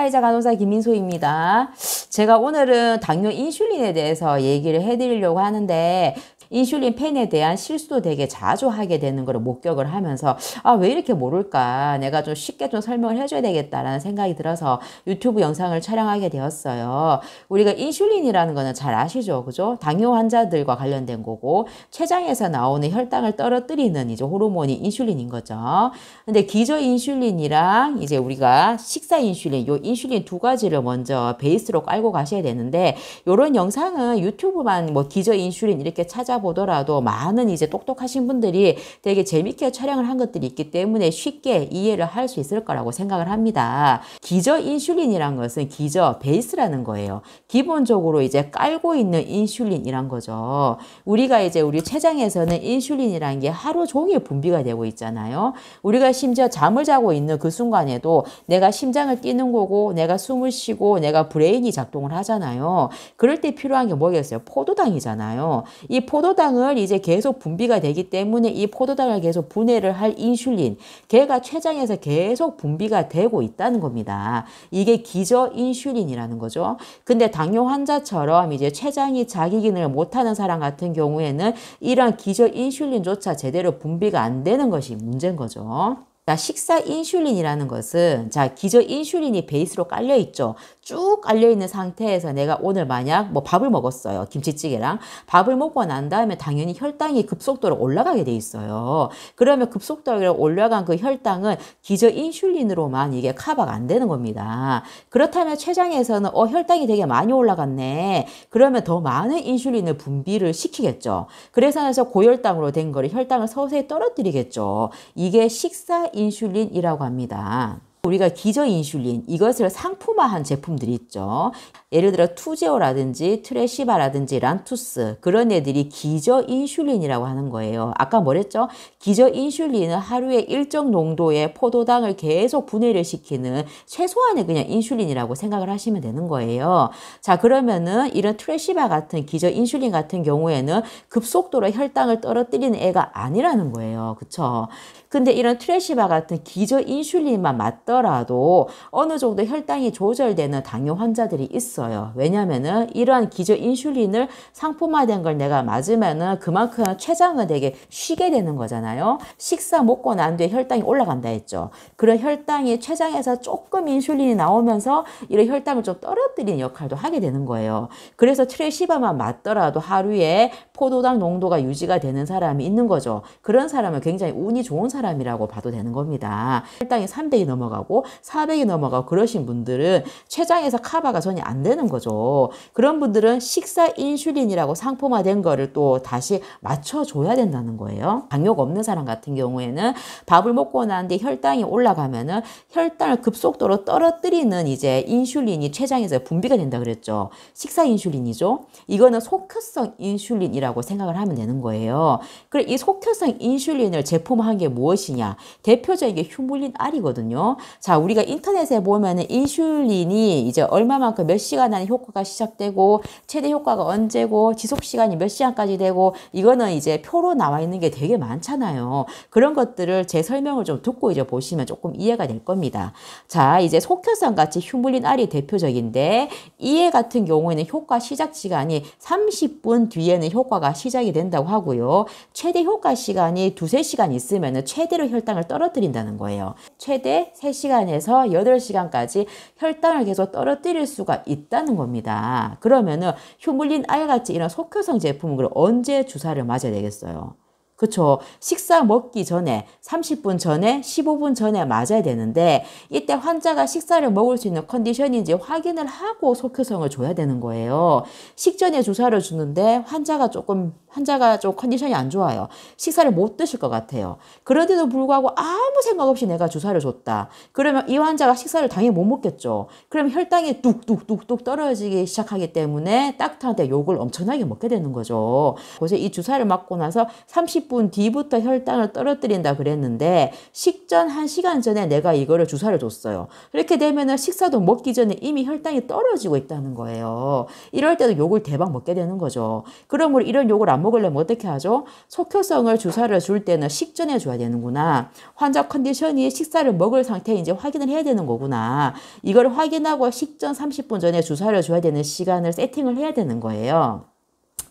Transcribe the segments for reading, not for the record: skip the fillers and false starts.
사회자 간호사 김민소입니다. 제가 오늘은 당뇨 인슐린에 대해서 얘기를 해드리려고 하는데 인슐린 펜에 대한 실수도 되게 자주 하게 되는 걸 목격을 하면서 왜 이렇게 모를까, 내가 좀 쉽게 좀 설명을 해줘야 되겠다라는 생각이 들어서 유튜브 영상을 촬영하게 되었어요. 우리가 인슐린이라는 거는 잘 아시죠? 그죠? 당뇨 환자들과 관련된 거고, 췌장에서 나오는 혈당을 떨어뜨리는 이제 호르몬이 인슐린인 거죠. 근데 기저 인슐린이랑 이제 우리가 식사 인슐린, 요 인슐린 두 가지를 먼저 베이스로 깔고 가셔야 되는데, 요런 영상은 유튜브만 뭐 기저 인슐린 이렇게 찾아보더라도 많은 이제 똑똑하신 분들이 되게 재밌게 촬영을 한 것들이 있기 때문에 쉽게 이해를 할 수 있을 거라고 생각을 합니다. 기저 인슐린이란 것은 기저 베이스라는 거예요. 기본적으로 이제 깔고 있는 인슐린이란 거죠. 우리가 이제 우리 췌장에서는 인슐린이라는 게 하루 종일 분비가 되고 있잖아요. 우리가 심지어 잠을 자고 있는 그 순간에도 내가 심장을 뛰는 거고, 내가 숨을 쉬고, 내가 브레인이 작동을 하잖아요. 그럴 때 필요한 게 뭐겠어요? 포도당이잖아요. 이 포도당을 이제 계속 분비가 되기 때문에 이 포도당을 계속 분해를 할 인슐린, 걔가 췌장에서 계속 분비가 되고 있다는 겁니다. 이게 기저 인슐린이라는 거죠. 근데 당뇨 환자처럼 이제 췌장이 자기 기능을 못하는 사람 같은 경우에는 이런 기저 인슐린조차 제대로 분비가 안 되는 것이 문제인 거죠. 자, 식사 인슐린이라는 것은, 자, 기저 인슐린이 베이스로 깔려 있죠. 쭉 깔려 있는 상태에서 내가 오늘 만약 뭐 밥을 먹었어요. 김치찌개랑 밥을 먹고 난 다음에 당연히 혈당이 급속도로 올라가게 돼 있어요. 그러면 급속도로 올라간 그 혈당은 기저 인슐린으로만 이게 커버가 안 되는 겁니다. 그렇다면 췌장에서는 혈당이 되게 많이 올라갔네. 그러면 더 많은 인슐린을 분비를 시키겠죠. 그래서 고혈당으로 된 거를 혈당을 서서히 떨어뜨리겠죠. 이게 식사 인슐린이라고 합니다. 우리가 기저 인슐린, 이것을 상품화한 제품들이 있죠. 예를 들어 투제오라든지 트레시바라든지 란투스, 그런 애들이 기저 인슐린이라고 하는 거예요. 아까 뭐랬죠? 기저 인슐린은 하루에 일정 농도의 포도당을 계속 분해를 시키는 최소한의 그냥 인슐린이라고 생각을 하시면 되는 거예요. 자, 그러면은 이런 트레시바 같은 기저 인슐린 같은 경우에는 급속도로 혈당을 떨어뜨리는 애가 아니라는 거예요. 그쵸? 근데 이런 트레시바 같은 기저 인슐린만 맞더라도 어느 정도 혈당이 조절되는 당뇨 환자들이 있어요. 왜냐면은 이러한 기저 인슐린을 상품화된 걸 내가 맞으면은 그만큼 췌장은 되게 쉬게 되는 거잖아요. 식사 먹고 난 뒤에 혈당이 올라간다 했죠. 그런 혈당이 췌장에서 조금 인슐린이 나오면서 이런 혈당을 좀 떨어뜨리는 역할도 하게 되는 거예요. 그래서 트레시바만 맞더라도 하루에 포도당 농도가 유지가 되는 사람이 있는 거죠. 그런 사람은 굉장히 운이 좋은 사람이라고 봐도 되는 겁니다. 혈당이 300이 넘어가고 400이 넘어가고 그러신 분들은 췌장에서 커버가 전혀 안 되는 거죠. 그런 분들은 식사 인슐린이라고 상품화된 거를 또 다시 맞춰줘야 된다는 거예요. 당뇨가 없는 사람 같은 경우에는 밥을 먹고 난 뒤에 혈당이 올라가면은 혈당을 급속도로 떨어뜨리는 이제 인슐린이 췌장에서 분비가 된다 그랬죠. 식사 인슐린이죠. 이거는 속효성 인슐린이라고 생각을 하면 되는 거예요. 그리고 이 속효성 인슐린을 제품화한 게 무엇이냐? 대표적인 게 휴물린 R이거든요. 자, 우리가 인터넷에 보면은 인슐린이 이제 얼마만큼 몇 시간 안에 효과가 시작되고 최대 효과가 언제고 지속 시간이 몇 시간까지 되고, 이거는 이제 표로 나와 있는 게 되게 많잖아요. 그런 것들을 제 설명을 좀 듣고 이제 보시면 조금 이해가 될 겁니다. 자, 이제 속효성 같이 휴물린 R이 대표적인데, 이에 같은 경우에는 효과 시작 시간이 30분 뒤에는 효과가 시작이 된다고 하고요. 최대 효과 시간이 2-3시간 있으면 최대로 혈당을 떨어뜨린다는 거예요. 최대 3시간에서 8시간까지 혈당을 계속 떨어뜨릴 수가 있다는 겁니다. 그러면은 휴물린 R같이 이런 속효성 제품을 언제 주사를 맞아야 되겠어요? 그쵸. 식사 먹기 전에 30분 전에 15분 전에 맞아야 되는데, 이때 환자가 식사를 먹을 수 있는 컨디션인지 확인을 하고 속효성을 줘야 되는 거예요. 식전에 주사를 주는데 환자가 좀 컨디션이 안 좋아요. 식사를 못 드실 것 같아요. 그런데도 불구하고 아무 생각 없이 내가 주사를 줬다. 그러면 이 환자가 식사를 당연히 못 먹겠죠. 그럼 혈당이 뚝뚝뚝뚝 떨어지기 시작하기 때문에 닥터한테 욕을 엄청나게 먹게 되는 거죠. 그래서 이 주사를 맞고 나서 30분 30분 뒤부터 혈당을 떨어뜨린다 그랬는데 식전 1시간 전에 내가 이거를 주사를 줬어요. 그렇게 되면은 식사도 먹기 전에 이미 혈당이 떨어지고 있다는 거예요. 이럴 때도 욕을 대박 먹게 되는 거죠. 그러므로 이런 욕을 안 먹으려면 어떻게 하죠? 속효성을 주사를 줄 때는 식전에 줘야 되는구나. 환자 컨디션이 식사를 먹을 상태에 이제 확인을 해야 되는 거구나. 이걸 확인하고 식전 30분 전에 주사를 줘야 되는 시간을 세팅을 해야 되는 거예요.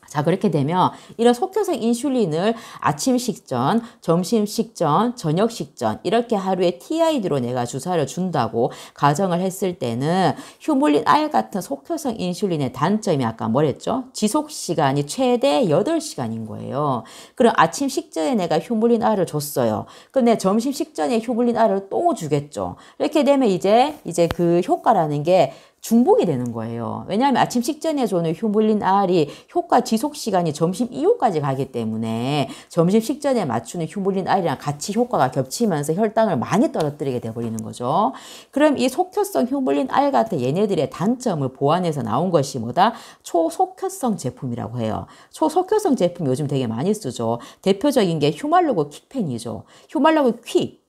자, 그렇게 되면 이런 속효성 인슐린을 아침 식전, 점심 식전, 저녁 식전 이렇게 하루에 TID로 내가 주사를 준다고 가정을 했을 때는 휴물린 R 같은 속효성 인슐린의 단점이 아까 뭐랬죠? 지속 시간이 최대 8시간인 거예요. 그럼 아침 식전에 내가 휴물린 R을 줬어요. 그럼 내 점심 식전에 휴물린 R을 또 주겠죠. 이렇게 되면 이제 그 효과라는 게 중복이 되는 거예요. 왜냐하면 아침 식전에 주는 휴물린 R이 효과 지속 시간이 점심 이후까지 가기 때문에 점심 식전에 맞추는 휴물린 R이랑 같이 효과가 겹치면서 혈당을 많이 떨어뜨리게 돼버리는 거죠. 그럼 이 속효성 휴물린 R 같은 얘네들의 단점을 보완해서 나온 것이 뭐다? 초속효성 제품이라고 해요. 초속효성 제품 요즘 되게 많이 쓰죠. 대표적인 게 휴말로그 퀵펜이죠. 휴말로그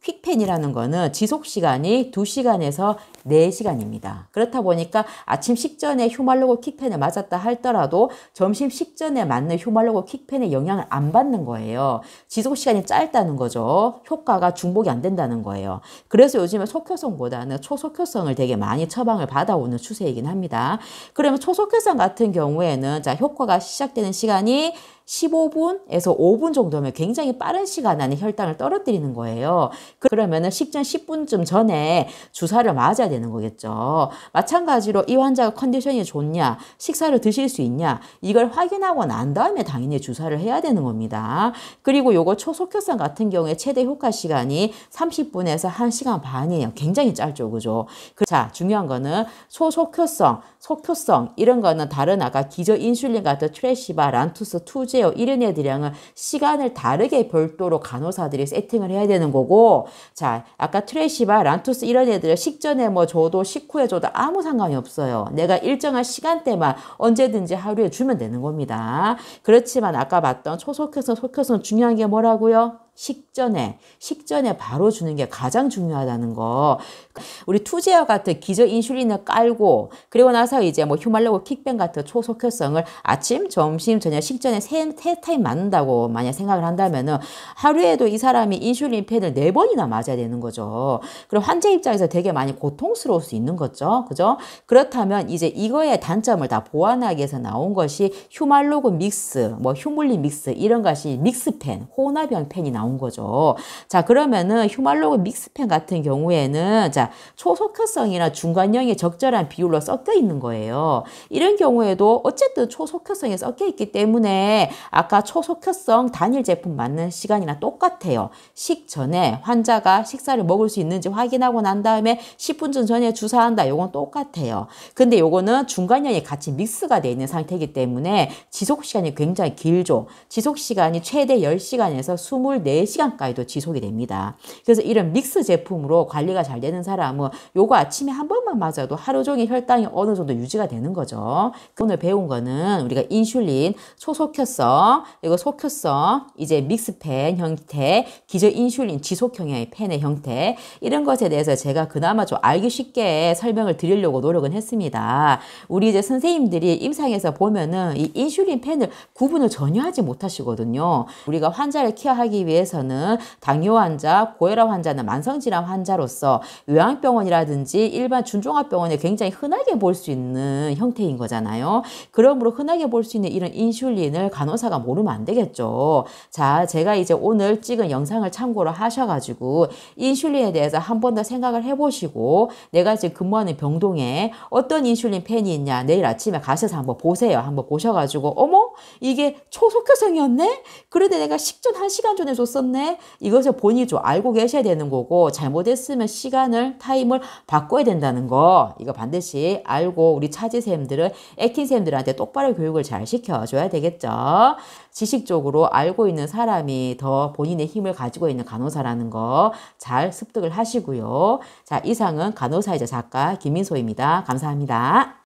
퀵펜이라는 거는 지속시간이 2시간에서 4시간입니다. 그렇다 보니까 아침 식전에 휴말로그 퀵펜을 맞았다 할더라도 점심 식전에 맞는 휴말로그 퀵펜의 영향을 안 받는 거예요. 지속시간이 짧다는 거죠. 효과가 중복이 안 된다는 거예요. 그래서 요즘에 속효성보다는 초속효성을 되게 많이 처방을 받아오는 추세이긴 합니다. 그러면 초속효성 같은 경우에는 자, 효과가 시작되는 시간이 15분에서 5분 정도면 굉장히 빠른 시간 안에 혈당을 떨어뜨리는 거예요. 그러면은 식전 10분쯤 전에 주사를 맞아야 되는 거겠죠. 마찬가지로 이 환자가 컨디션이 좋냐, 식사를 드실 수 있냐, 이걸 확인하고 난 다음에 당연히 주사를 해야 되는 겁니다. 그리고 요거 초속효성 같은 경우에 최대 효과 시간이 30분에서 1시간 반이에요. 굉장히 짧죠, 그죠? 자, 중요한 거는 초속효성, 속효성 이런 거는 다른 아까 기저 인슐린 같은 트레시바, 란투스, 투제어 이런 애들이랑은 시간을 다르게 별도로 간호사들이 세팅을 해야 되는 거고, 자, 아까 트레시바, 란투스 이런 애들은 식전에 뭐 줘도 식후에 줘도 아무 상관이 없어요. 내가 일정한 시간대만 언제든지 하루에 주면 되는 겁니다. 그렇지만 아까 봤던 초속효성, 속효성 중요한 게 뭐라고요? 식전에 바로 주는 게 가장 중요하다는 거. 우리 투제어 같은 기저 인슐린을 깔고 그리고 나서 이제 뭐 휴말로그 킥밴 같은 초속효성을 아침, 점심, 저녁 식전에 세 타임 맞는다고 만약 생각을 한다면은 하루에도 이 사람이 인슐린 펜을 4번이나 맞아야 되는 거죠. 그럼 환자 입장에서 되게 많이 고통스러울 수 있는 거죠. 그죠? 그렇다면 이제 이거의 단점을 다 보완하기 위해서 나온 것이 휴말로그 믹스, 뭐 휴물린 믹스 이런 것이 믹스펜, 혼합형 펜이 나온 거죠. 자, 그러면은 휴말로그 믹스펜 같은 경우에는 자, 초속효성이나 중간형이 적절한 비율로 섞여 있는 거예요. 이런 경우에도 어쨌든 초속효성이 섞여 있기 때문에 아까 초속효성 단일 제품 맞는 시간이나 똑같아요. 식전에 환자가 식사를 먹을 수 있는지 확인하고 난 다음에 10분 전에 주사한다. 요건 똑같아요. 근데 요거는 중간형이 같이 믹스가 되어 있는 상태이기 때문에 지속시간이 굉장히 길죠. 지속시간이 최대 10시간에서 24시간까지도 지속이 됩니다. 그래서 이런 믹스 제품으로 관리가 잘 되는 사람은 요거 아침에 한 번만 맞아도 하루 종일 혈당이 어느 정도 유지가 되는 거죠. 오늘 배운 거는 우리가 인슐린, 초속효성, 그리고 속효성, 이제 믹스펜 형태, 기저 인슐린 지속형의 펜의 형태 이런 것에 대해서 제가 그나마 좀 알기 쉽게 설명을 드리려고 노력은 했습니다. 우리 이제 선생님들이 임상에서 보면은 이 인슐린 펜을 구분을 전혀 하지 못하시거든요. 우리가 환자를 케어하기 위해서는 당뇨 환자, 고혈압 환자는 만성질환 환자로서 요양병원이라든지 일반 준종합병원에 굉장히 흔하게 볼 수 있는 형태인 거잖아요. 그러므로 흔하게 볼 수 있는 이런 인슐린을 간호사가 모르면 안 되겠죠. 자, 제가 이제 오늘 찍은 영상을 참고로 하셔가지고 인슐린에 대해서 한 번 더 생각을 해보시고 내가 지금 근무하는 병동에 어떤 인슐린 펜이 있냐 내일 아침에 가셔서 한번 보세요. 한번 보셔가지고 어머? 이게 초속효성이었네? 그런데 내가 식전 1시간 전에 줬었네? 이것을 본인이 좀 알고 계셔야 되는 거고 잘못했으면 타임을 바꿔야 된다는 거 이거 반드시 알고 우리 차지쌤들은 액팅쌤들한테 똑바로 교육을 잘 시켜줘야 되겠죠. 지식적으로 알고 있는 사람이 더 본인의 힘을 가지고 있는 간호사라는 거 잘 습득을 하시고요. 자, 이상은 간호사이자 작가 김민소입니다. 감사합니다.